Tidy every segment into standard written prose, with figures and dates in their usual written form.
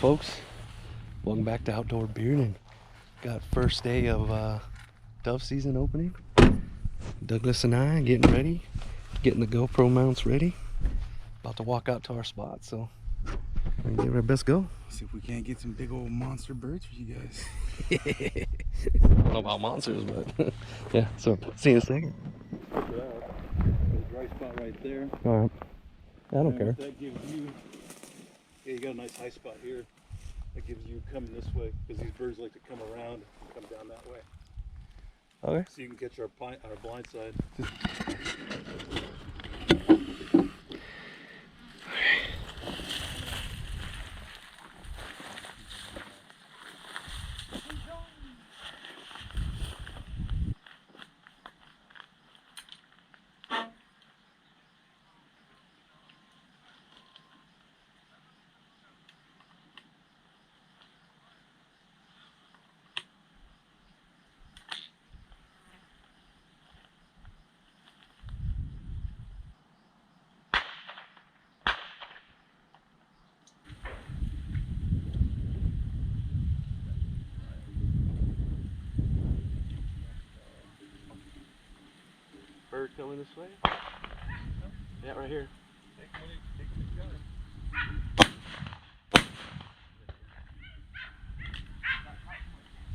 folks? Welcome back to Outdoor Bearding. Got first day of dove season opening. Douglas and I getting ready, getting the GoPro mounts ready. About to walk out to our spot, so we're gonna give it our best go. See if we can't get some big old monster birds for you guys. I don't know about monsters, but yeah, so see you in a second. Check it out. There's a dry spot right there. Alright. I don't care. That gives you, yeah, you got a nice high spot here. That gives you coming this way, because these birds like to come around and come down that way. Okay. So you can catch our blind side. Bird coming this way? Yeah, right here.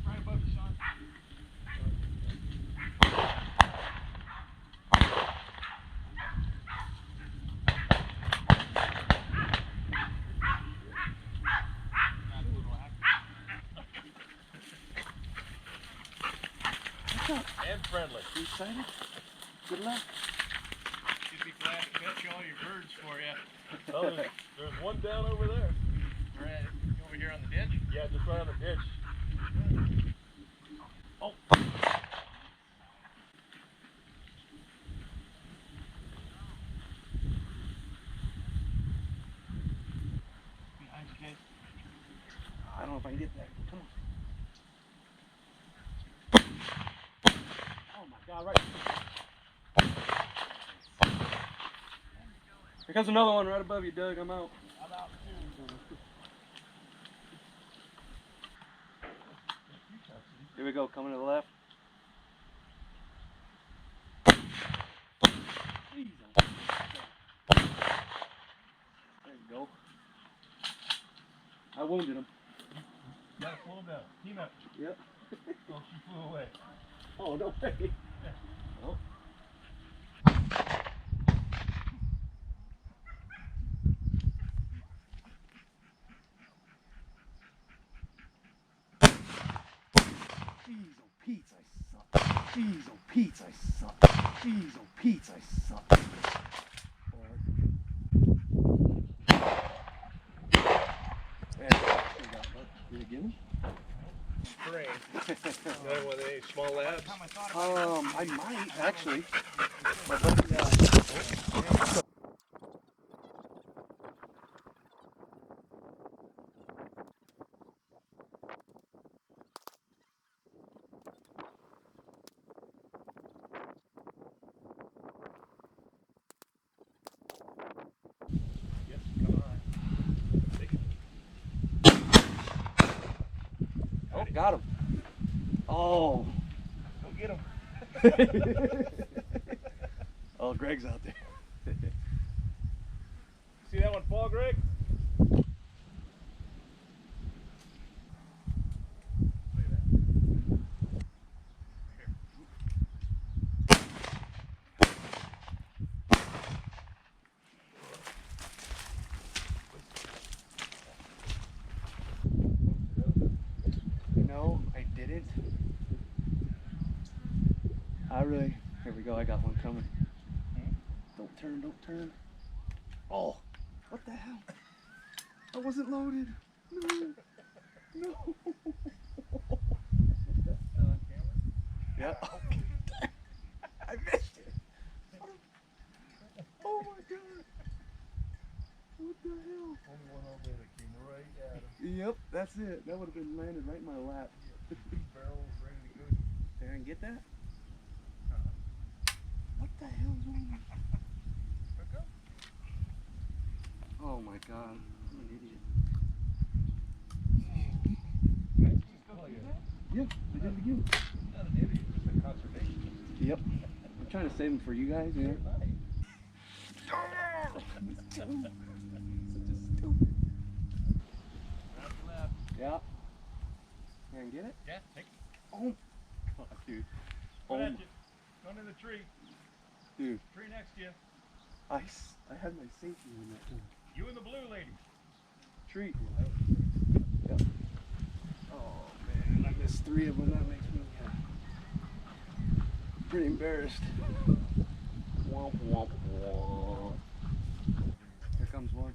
Right above you, Sean. And friendly. You excited? Good luck. You'd be glad to catch all your birds for you. Oh, there's one down over there. Right over here on the ditch. Yeah, just right on the ditch. Oh. Behind you, Kate. I don't know if I can get that. Come on. Oh my God, right. Here comes another one right above you, Doug. I'm out. I'm out too. Here we go, coming to the left. There you go. I wounded him. Gotta slow down. Team up. Yep. Oh, she flew away. Oh, no way. Oh. Jeez, oh Pete, I suck. Jeez, oh Pete, I suck. Jeez, oh Pete, I suck. Did it get him? Brain. You know, with any small labs? I might actually. Yes, come on. Take it. Oh, got him. Oh. Go get him. Oh, Greg's out there. See that one fall, Greg? Look at that. No, I didn't. Here we go, I got one coming. Don't turn, don't turn. Oh, what the hell? I wasn't loaded. No. No. Yeah. I missed it. Oh my God. What the hell? Only one over there that came right at him. Yep, that's it. That would have been landed right in my lap. Barrel was ready to go. There, and get that? What the hell's wrong? Oh my God, I'm an idiot. Yeah, I did it again. Not an idiot, just a conservation. Yep. I'm trying to save them for you guys, you know? Yeah. Can I get it? Yeah, take it. Oh, fuck, dude. Right Oh, at you. Going in the tree. dude. Tree next to you. I had my safety in that thing. You and the blue lady. Tree. Yep. Oh, man. I missed 3 of them. That makes me pretty embarrassed. Womp, womp, womp. Here comes one.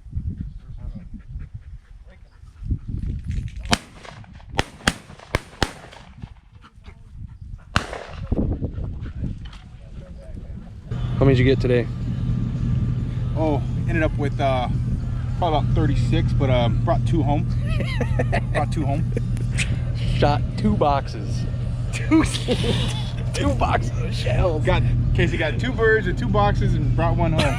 How many did you get today? Oh, ended up with probably about 36, but brought 2 home. Shot 2 boxes. 2 boxes of shells. Casey got 2 birds and 2 boxes and brought 1 home.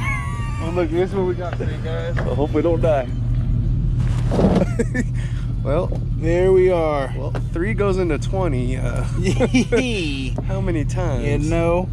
Oh, look, this is what we got today, guys. I hope we don't die. Well, There we are. well, 3 goes into 20. How many times? You know,